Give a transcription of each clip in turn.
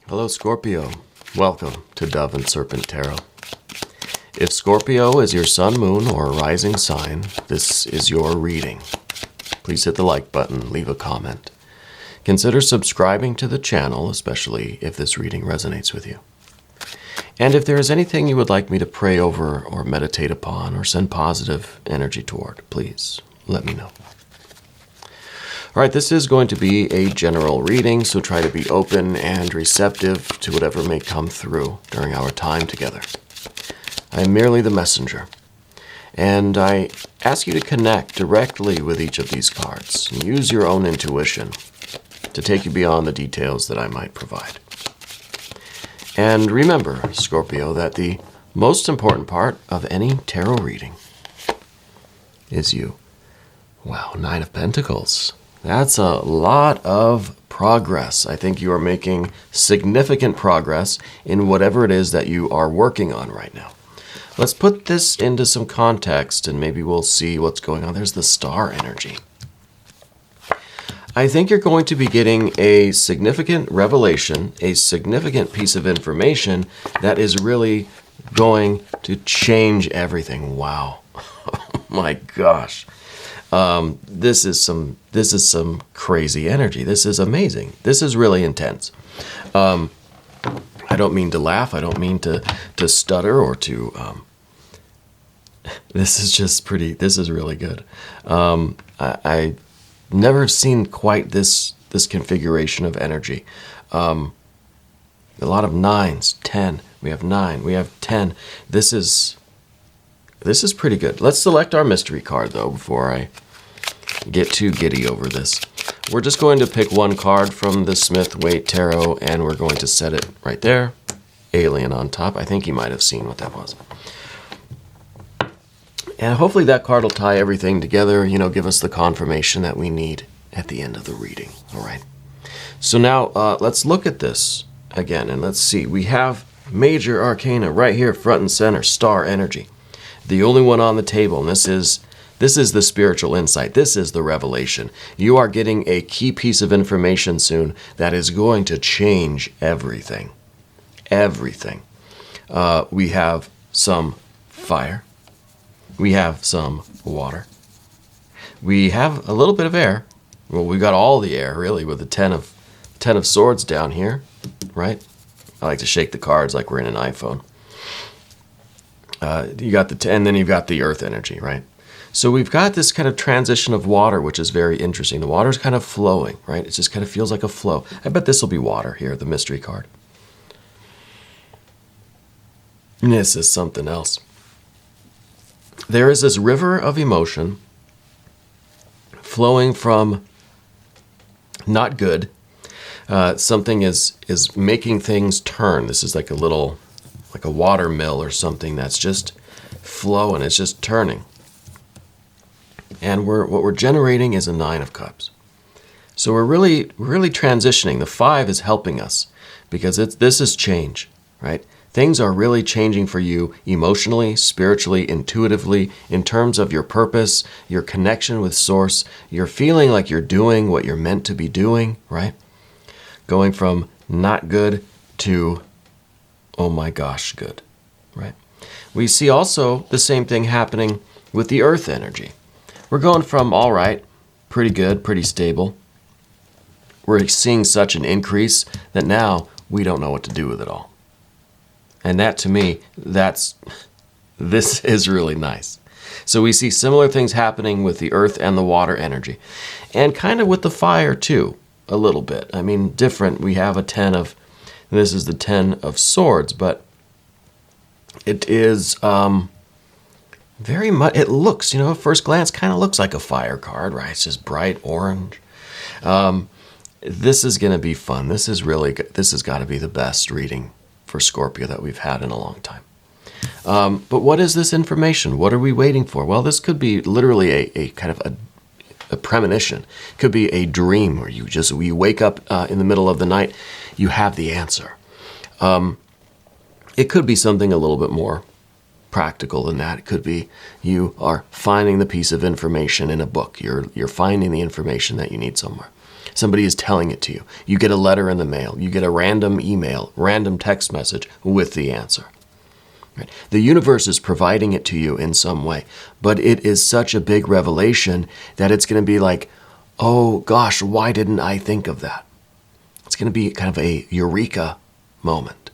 Hello, Scorpio. Welcome to Dove and Serpent Tarot. If Scorpio is your sun, moon, or rising sign, this is your reading. Please hit the like button, leave a comment. Consider subscribing to the channel, especially if this reading resonates with you. And if there is anything you would like me to pray over or meditate upon or send positive energy toward, please let me know. All right, this is going to be a general reading, so try to be open and receptive to whatever may come through during our time together. I am merely the messenger, and I ask you to connect directly with each of these cards and use your own intuition to take you beyond the details that I might provide. And remember, Scorpio, that the most important part of any tarot reading is you. Wow, Nine of Pentacles. That's a lot of progress. I think you are making significant progress in whatever it is that you are working on right now. Let's put this into some context and maybe we'll see what's going on. There's the star energy. I think you're going to be getting a significant revelation, a significant piece of information that is really going to change everything. Wow. Oh my gosh. This is some crazy energy. This is amazing. This is really intense. I don't mean to laugh. I don't mean to stutter or to, this is just pretty, this is really good. I never seen quite this configuration of energy. A lot of nines, 10, we have 9, we have 10. This is pretty good. Let's select our mystery card though before I get too giddy over this. We're just going to pick one card from the Smith-Waite Tarot and we're going to set it right there. Alien on top. I think you might have seen what that was. And hopefully that card will tie everything together, give us the confirmation that we need at the end of the reading. All right. So now let's look at this again and let's see. We have major arcana right here, front and center, star energy. The only one on the table, and this is the spiritual insight. This is the revelation. You are getting a key piece of information soon that is going to change everything. Everything. We have some fire. We have some water. We have a little bit of air. Well, we got all the air, really, with the ten of swords down here, right? I like to shake the cards like we're in an iPhone. You got the 10, and then you've got the earth energy, right? So we've got this kind of transition of water, which is very interesting. The water's kind of flowing, right? It just kind of feels like a flow. I bet this will be water here, the mystery card. And this is something else. There is this river of emotion flowing from not good. Something is making things turn. This is like a water mill or something that's just flowing. It's just turning. And what we're generating is a 9 of Cups. So we're really transitioning. The 5 is helping us because this is change, right? Things are really changing for you emotionally, spiritually, intuitively, in terms of your purpose, your connection with Source. You're feeling like you're doing what you're meant to be doing, right? Going from not good to, oh my gosh, good, right? We see also the same thing happening with the earth energy. We're going from all right, pretty good, pretty stable. We're seeing such an increase that now we don't know what to do with it all. And that to me, this is really nice. So we see similar things happening with the earth and the water energy. And kind of with the fire too, a little bit. I mean, different. We have this is the 10 of swords, but it is very much, it looks, at first glance, kind of looks like a fire card, right? It's just bright orange. This is going to be fun. This is really good. This has got to be the best reading for Scorpio that we've had in a long time. But what is this information? What are we waiting for? Well, this could be literally a kind of a premonition. It could be a dream where you wake up in the middle of the night, you have the answer. It could be something a little bit more practical than that. It could be you are finding the piece of information in a book. You're finding the information that you need somewhere. Somebody is telling it to you. You get a letter in the mail. You get a random email, random text message with the answer. Right? The universe is providing it to you in some way, but it is such a big revelation that it's going to be like, oh gosh, why didn't I think of that? It's going to be kind of a eureka moment.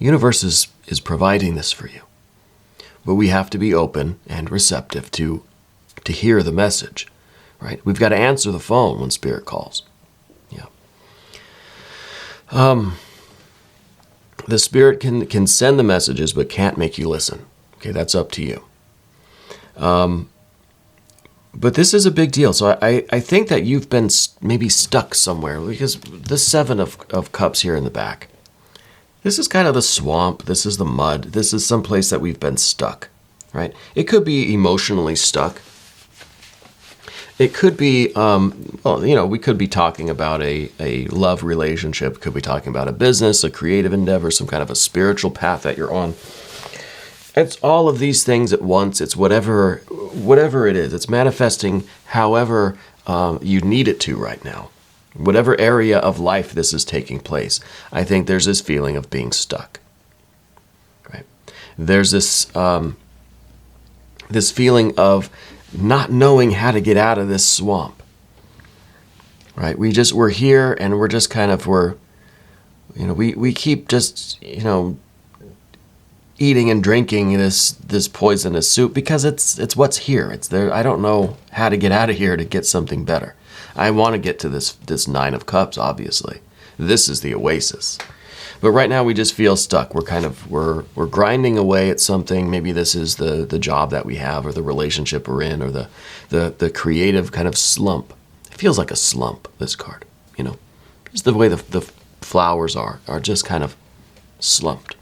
The universe is providing this for you, but we have to be open and receptive to hear the message. Right? We've got to answer the phone when Spirit calls. Yeah. The Spirit can send the messages, but can't make you listen. Okay, that's up to you. But this is a big deal. So I think that you've been maybe stuck somewhere, because the Seven of Cups here in the back, this is kind of the swamp. This is the mud. This is some place that we've been stuck. Right? It could be emotionally stuck. It could be, we could be talking about a love relationship, could be talking about a business, a creative endeavor, some kind of a spiritual path that you're on. It's all of these things at once. It's whatever it is. It's manifesting however you need it to right now. Whatever area of life this is taking place, I think there's this feeling of being stuck. Right? There's this this feeling of not knowing how to get out of this swamp, right? We're here and we're just kind of, we keep just, eating and drinking this poisonous soup because it's what's here. It's there. I don't know how to get out of here to get something better. I want to get to this Nine of Cups, obviously. This is the oasis. But right now we just feel stuck. We're grinding away at something. Maybe this is the job that we have, or the relationship we're in, or the creative kind of slump. It feels like a slump, this card. Just the way the flowers are just kind of slumped.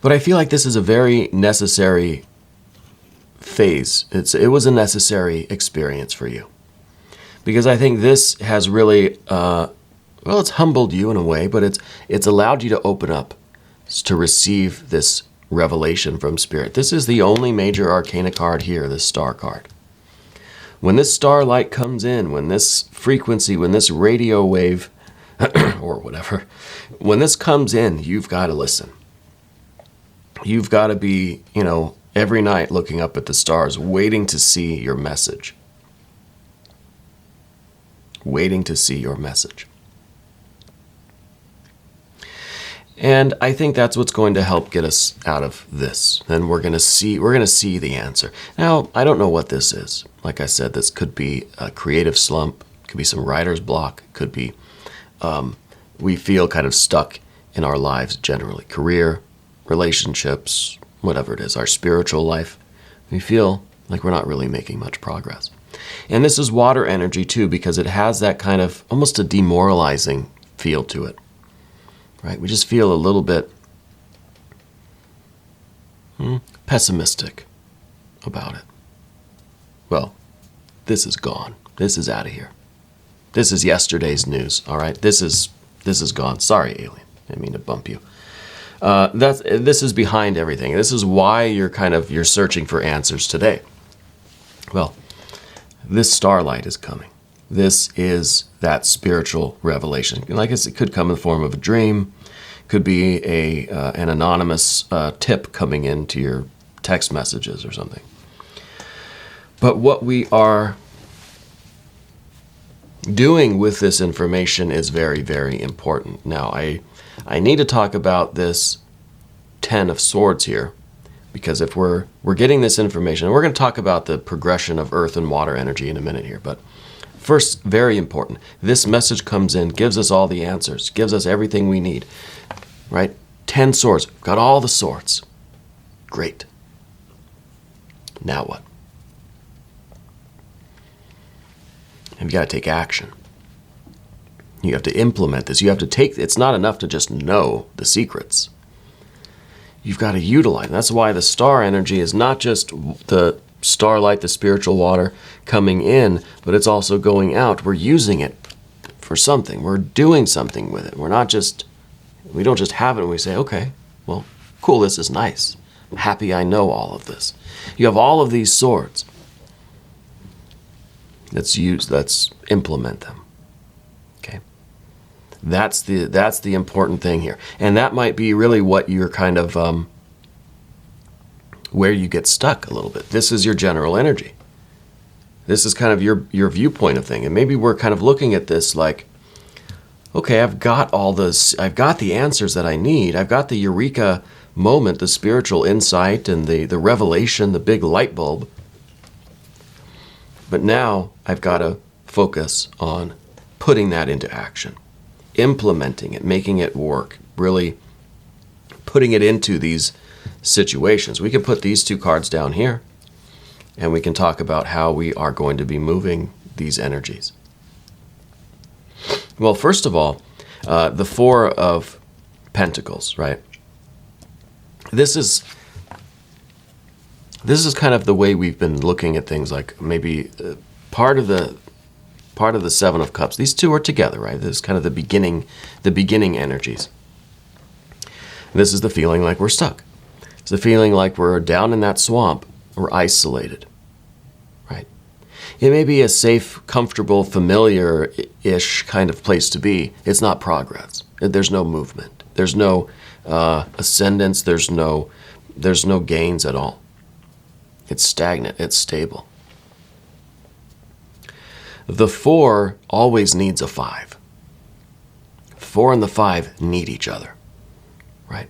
But I feel like this is a very necessary phase. It was a necessary experience for you, because I think this has really it's humbled you in a way, but it's allowed you to open up to receive this revelation from Spirit. This is the only major arcana card here, this star card. When this starlight comes in, when this frequency, when this radio wave, or whatever, when this comes in, you've got to listen. You've got to be, every night looking up at the stars, waiting to see your message. Waiting to see your message. And I think that's what's going to help get us out of this. Then we're going to see the answer. Now, I don't know what this is. Like I said, this could be a creative slump, could be some writer's block, could be we feel kind of stuck in our lives generally, career, relationships, whatever it is, our spiritual life. We feel like we're not really making much progress. And this is water energy too, because it has that kind of almost a demoralizing feel to it. Right? We just feel a little bit pessimistic about it. Well, this is gone. This is out of here. This is yesterday's news. All right, this is gone. Sorry, alien. I didn't mean to bump you. This is behind everything. This is why you're searching for answers today. Well, this starlight is coming. This is that spiritual revelation. Like I said, it could come in the form of a dream, could be an anonymous tip coming into your text messages or something. But what we are doing with this information is very, very important. Now, I need to talk about this Ten of Swords here, because if we're getting this information, and we're going to talk about the progression of earth and water energy in a minute here, but first, very important, this message comes in, gives us all the answers, gives us everything we need, right? 10 swords, got all the swords. Great. Now what? You've got to take action. You have to implement this. You have to it's not enough to just know the secrets. You've got to utilize. That's why the star energy is not just the starlight, the spiritual water coming in, but it's also going out. We're using it for something. We're doing something with it. We don't just have it and we say, okay, well, cool, this is nice. I'm happy I know all of this. You have all of these swords. Let's implement them. Okay. That's the important thing here. And that might be really what you're kind of, where you get stuck a little bit. This is your general energy. This is kind of your viewpoint of thing. And maybe we're kind of looking at this like, okay, I've got the answers that I need. I've got the eureka moment, the spiritual insight and the revelation, the big light bulb. But now I've got to focus on putting that into action, implementing it, making it work, really putting it into these situations. We can put these two cards down here, and we can talk about how we are going to be moving these energies. Well, first of all, the Four of Pentacles, right? This is kind of the way we've been looking at things, like maybe part of the Seven of Cups. These two are together, right? This is kind of the beginning energies. This is the feeling like we're stuck. It's the feeling like we're down in that swamp. We're isolated, right? It may be a safe, comfortable, familiar-ish kind of place to be. It's not progress. There's no movement. There's no ascendance. There's no gains at all. It's stagnant. It's stable. The Four always needs a Five. 4 and the 5 need each other, right?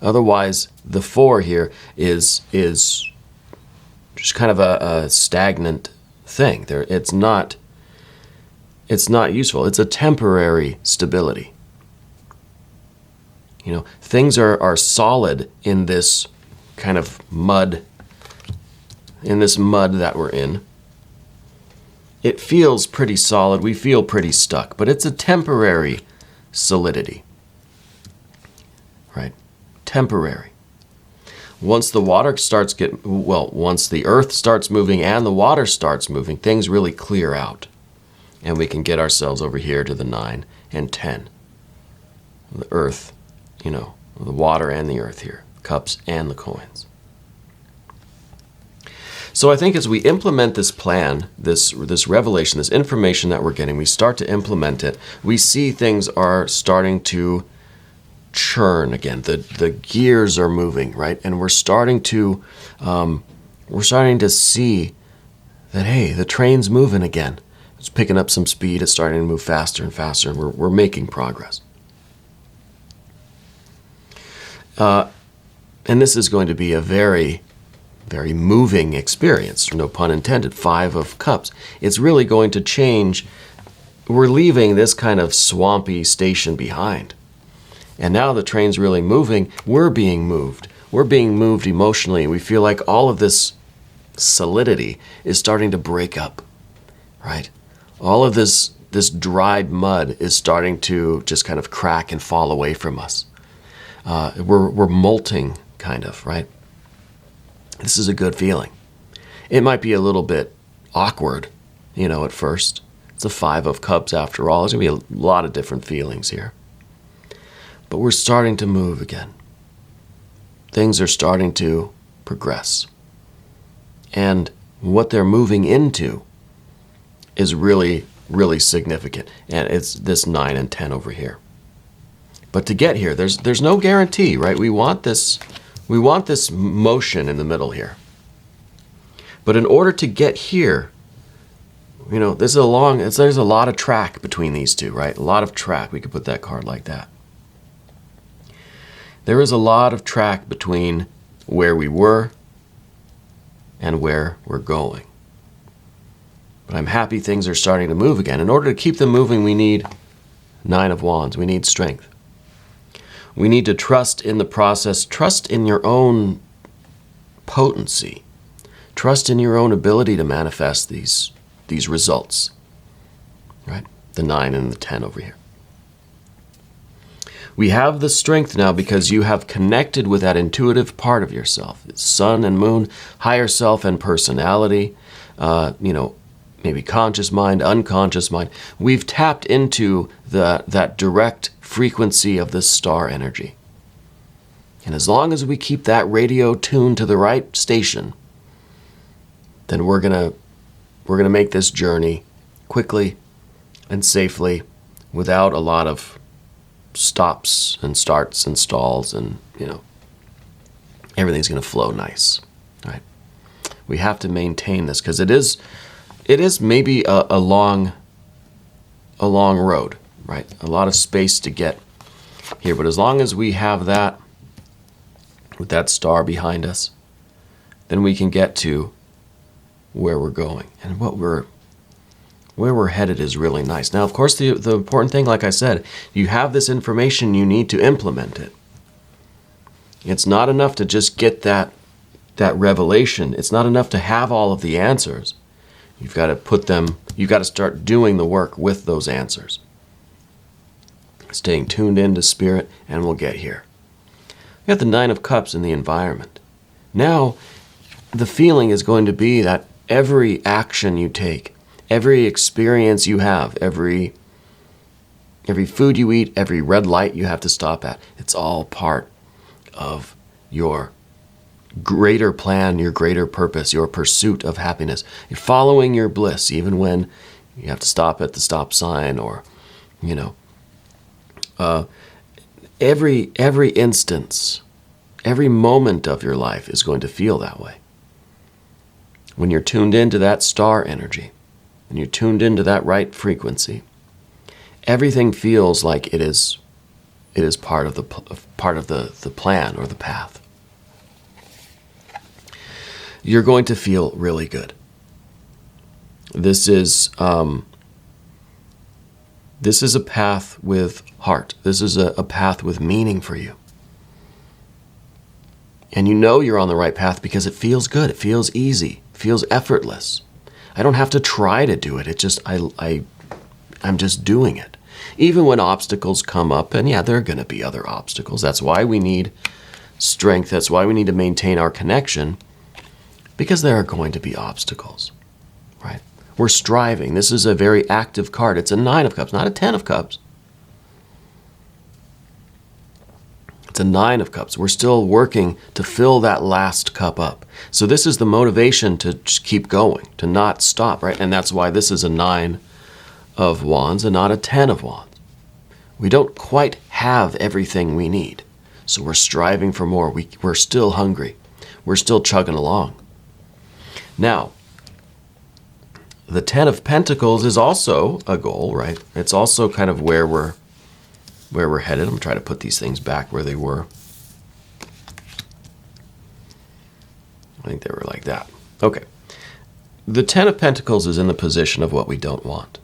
Otherwise, the 4 here is just kind of a stagnant thing. It's not useful. It's a temporary stability. You know, things are solid in this kind of mud, that we're in. It feels pretty solid. We feel pretty stuck, but it's a temporary solidity, right? Temporary. Once the water once the earth starts moving and the water starts moving, things really clear out. And we can get ourselves over here to the 9 and 10. The earth, you know, the water and the earth here, cups and the coins. So I think as we implement this plan, this revelation, this information that we're getting, we start to implement it, we see things are starting to churn again. The gears are moving, right? And we're starting to see that, hey, the train's moving again. It's picking up some speed. It's starting to move faster and faster. And we're making progress. And this is going to be a very, very moving experience, no pun intended. 5 of Cups. It's really going to change. We're leaving this kind of swampy station behind. And now the train's really moving. We're being moved. We're being moved emotionally. We feel like all of this solidity is starting to break up, right? All of this dried mud is starting to just kind of crack and fall away from us. We're molting, kind of, right? This is a good feeling. It might be a little bit awkward, you know, at first. It's a 5 of Cups after all. There's going to be a lot of different feelings here. But we're starting to move again. Things are starting to progress. And what they're moving into is really, really significant. And it's this 9 and 10 over here. But to get here, there's no guarantee, right? We want this motion in the middle here. But in order to get here, you know, there's a lot of track between these two, right? A lot of track. We could put that card like that. There is a lot of track between where we were and where we're going. But I'm happy things are starting to move again. In order to keep them moving, we need 9 of Wands. We need strength. We need to trust in the process. Trust in your own potency. Trust in your own ability to manifest these results. Right? The 9 and the 10 over here. We have the strength now because you have connected with that intuitive part of yourself. It's sun and moon, higher self and personality, maybe conscious mind, unconscious mind. We've tapped into that direct frequency of this star energy. And as long as we keep that radio tuned to the right station, then we're gonna We're going to make this journey quickly and safely without a lot of stops and starts and stalls, and, everything's going to flow nice, right? We have to maintain this because it is maybe a long road, right? A lot of space to get here, but as long as we have that, with that star behind us, then we can get to where we're going. And where we're headed is really nice. Now, of course, the important thing, like I said, you have this information, you need to implement it. It's not enough to just get that revelation. It's not enough to have all of the answers. You've got to start doing the work with those answers. Staying tuned into spirit, and we'll get here. We got the Nine of Cups in the environment. Now, the feeling is going to be that every action you take, every experience you have, every food you eat, every red light you have to stop at, it's all part of your greater plan, your greater purpose, your pursuit of happiness. You're following your bliss, even when you have to stop at the stop sign, or, every instance, every moment of your life is going to feel that way. When you're tuned into that star energy, and you're tuned into that right frequency, everything feels like it is part of the plan or the path. You're going to feel really good. This is a path with heart. This is a path with meaning for you. And you're on the right path because it feels good. It feels easy. It feels effortless. I don't have to try to do it. It just, I'm just doing it. Even when obstacles come up, and there are going to be other obstacles. That's why we need strength. That's why we need to maintain our connection, because there are going to be obstacles, right? We're striving. This is a very active card. It's a Nine of Cups, not a Ten of Cups. It's a Nine of Cups. We're still working to fill that last cup up. So this is the motivation to just keep going, to not stop, right? And that's why this is a Nine of Wands and not a Ten of Wands. We don't quite have everything we need. So we're striving for more. We're still hungry. We're still chugging along. Now, the Ten of Pentacles is also a goal, right? It's also kind of where we're headed. I'm going to try to put these things back where they were. I think they were like that. Okay. The Ten of Pentacles is in the position of what we don't want.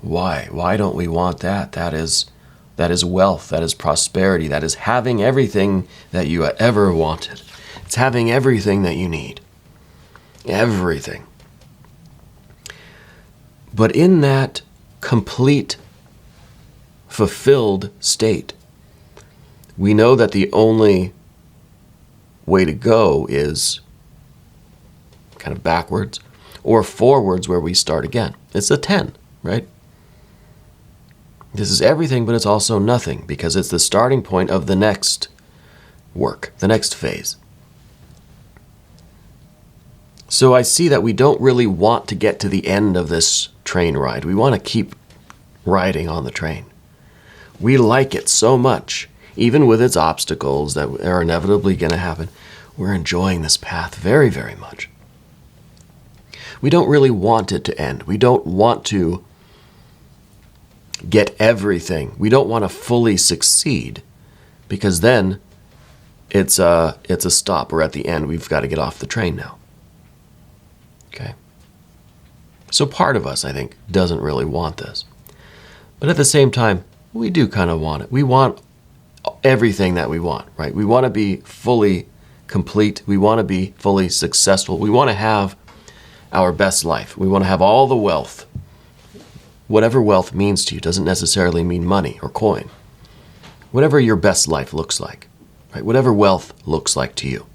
Why? Why don't we want that? That is wealth. That is prosperity. That is having everything that you ever wanted. It's having everything that you need. Everything. But in that complete, fulfilled state, we know that the only way to go is kind of backwards or forwards, where we start again. It's a 10, right? This is everything, but it's also nothing, because it's the starting point of the next work, the next phase. So I see that we don't really want to get to the end of this train ride. We want to keep riding on the train. We like it so much, even with its obstacles that are inevitably going to happen. We're enjoying this path very, very much. We don't really want it to end. We don't want to get everything. We don't want to fully succeed, because then it's a stop. We're at the end. We've got to get off the train now. Okay. So part of us, I think, doesn't really want this. But at the same time, we do kind of want it. We want everything that we want, right? We want to be fully complete. We want to be fully successful. We want to have our best life. We want to have all the wealth. Whatever wealth means to you doesn't necessarily mean money or coin. Whatever your best life looks like, right? Whatever wealth looks like to you.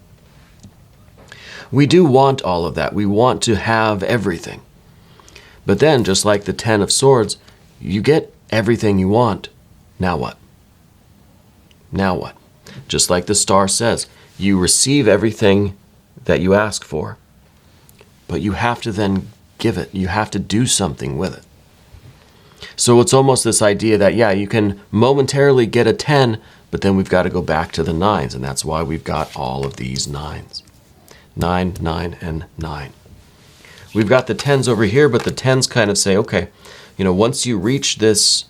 We do want all of that. We want to have everything. But then, just like the Ten of Swords, you get everything you want. Now what? Now what? Just like the star says, you receive everything that you ask for. but you have to then give it. You have to do something with it. So it's almost this idea that, yeah, you can momentarily get a 10, but then we've got to go back to the 9s, and that's why we've got all of these 9s. 9, 9, and 9. We've got the 10s over here, but the 10s kind of say, okay, once you reach this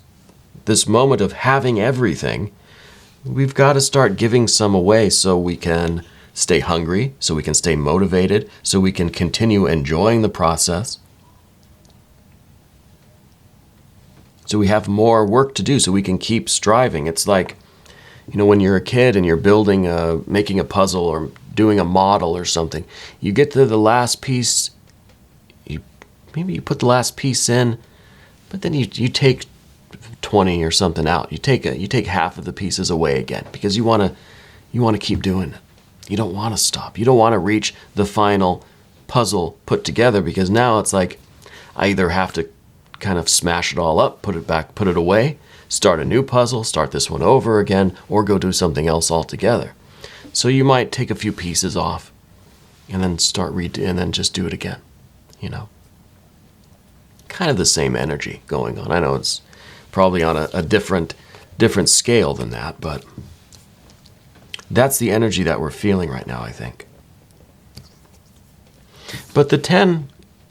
moment of having everything, we've got to start giving some away so we can stay hungry, so we can stay motivated, so we can continue enjoying the process. So we have more work to do so we can keep striving. It's like, when you're a kid and you're making a puzzle or doing a model or something, you get to the last piece, maybe you put the last piece in, but then you take 20 or something out. You take half of the pieces away again because you want to keep doing it. You don't want to stop. You don't want to reach the final puzzle put together because now it's like I either have to kind of smash it all up, put it back, put it away, start a new puzzle, start this one over again, or go do something else altogether. So you might take a few pieces off and then and then just do it again, Kind of the same energy going on. I know it's probably on a different scale than that, but that's the energy that we're feeling right now, I think. But the 10,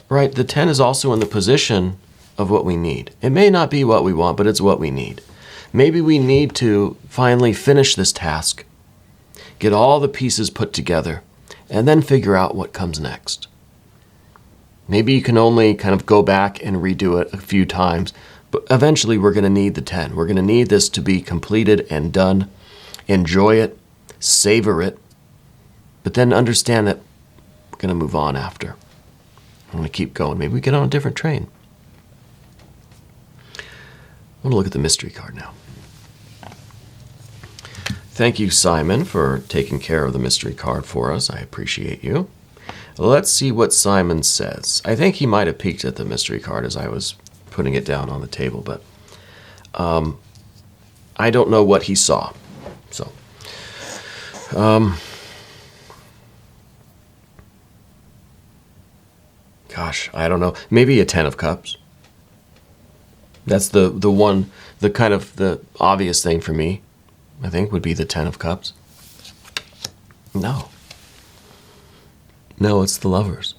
right, the 10 is also in the position of what we need. It may not be what we want, but it's what we need. Maybe we need to finally finish this task, get all the pieces put together, and then figure out what comes next. Maybe you can only kind of go back and redo it a few times, but eventually we're going to need the 10. We're going to need this to be completed and done. Enjoy it, savor it, but then understand that we're going to move on after. I'm going to keep going. Maybe we get on a different train. I want to look at the mystery card now. Thank you, Simon, for taking care of the mystery card for us. I appreciate you. Let's see what Simon says. I think he might have peeked at the mystery card as I was putting it down on the table, but I don't know what he saw. So, gosh, I don't know. Maybe a 10 of Cups. That's the one, the kind of the obvious thing for me, I think, would be the 10 of Cups. No, it's the Lovers.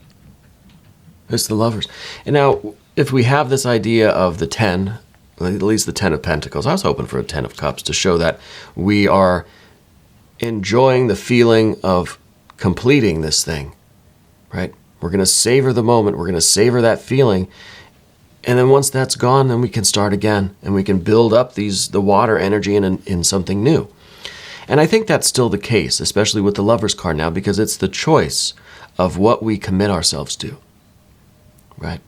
It's the Lovers. And now, if we have this idea of the 10, at least the 10 of Pentacles, I was hoping for a 10 of Cups to show that we are enjoying the feeling of completing this thing, right? We're going to savor the moment. We're going to savor that feeling. And then once that's gone, then we can start again. And we can build up the water energy in something new. And I think that's still the case, especially with the Lovers card now, because it's the choice of what we commit ourselves to, right?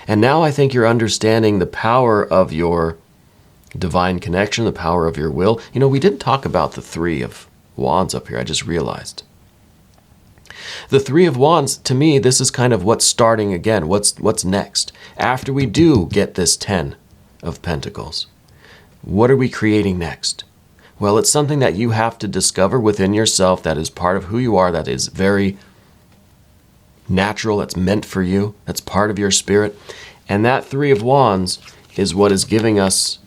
And now I think you're understanding the power of your divine connection, the power of your will. We didn't talk about the 3 of Wands up here. I just realized. The 3 of Wands, to me, this is kind of what's starting again. What's next? After we do get this 10 of Pentacles, what are we creating next? Well, it's something that you have to discover within yourself that is part of who you are, that is very natural, that's meant for you, that's part of your spirit. And that 3 of Wands is what is giving us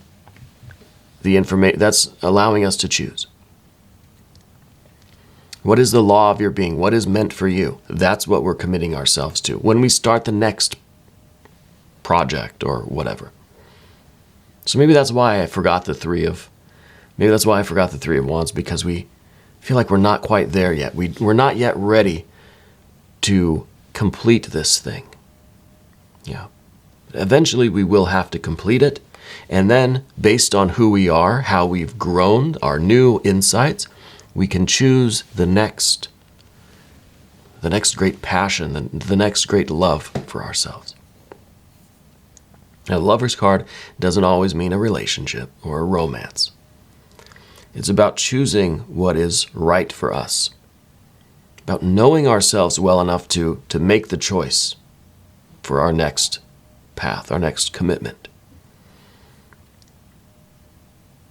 the information, that's allowing us to choose. What is the law of your being? What is meant for you? That's what we're committing ourselves to when we start the next project or whatever. So maybe that's why I forgot the 3 of Wands, because we feel like we're not quite there yet. We're not yet ready to complete this thing. Yeah. Eventually we will have to complete it. And then based on who we are, how we've grown, our new insights, we can choose the next great passion, the next great love for ourselves. Now, the Lover's card doesn't always mean a relationship or a romance. It's about choosing what is right for us, about knowing ourselves well enough to make the choice for our next path, our next commitment.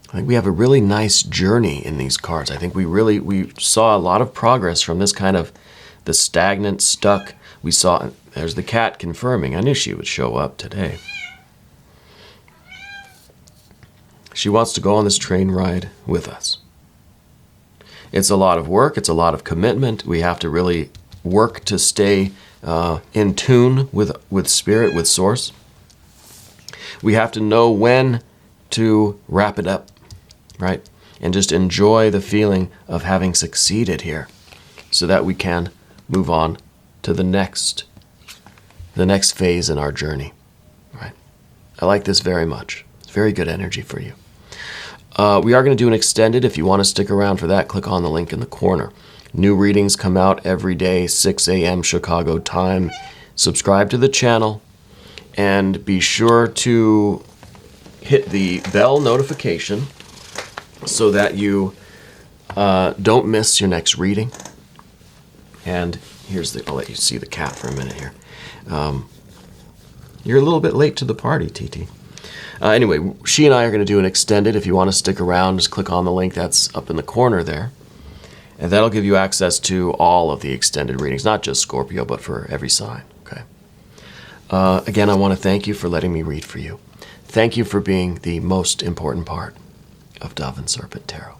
I think we have a really nice journey in these cards. I think we saw a lot of progress from this kind of the stagnant, stuck. We saw, there's the cat confirming. I knew she would show up today. She wants to go on this train ride with us. It's a lot of work. It's a lot of commitment. We have to really work to stay in tune with spirit, with source. We have to know when to wrap it up, right? And just enjoy the feeling of having succeeded here so that we can move on to the next phase in our journey, right? I like this very much. It's very good energy for you. We are going to do an extended. If you want to stick around for that, click on the link in the corner. New readings come out every day, 6 a.m. Chicago time. Subscribe to the channel and be sure to hit the bell notification so that you don't miss your next reading. And I'll let you see the cat for a minute here. You're a little bit late to the party, TT. Anyway, she and I are going to do an extended. If you want to stick around, just click on the link that's up in the corner there. And that'll give you access to all of the extended readings, not just Scorpio, but for every sign. Okay. Again, I want to thank you for letting me read for you. Thank you for being the most important part of Dove and Serpent Tarot.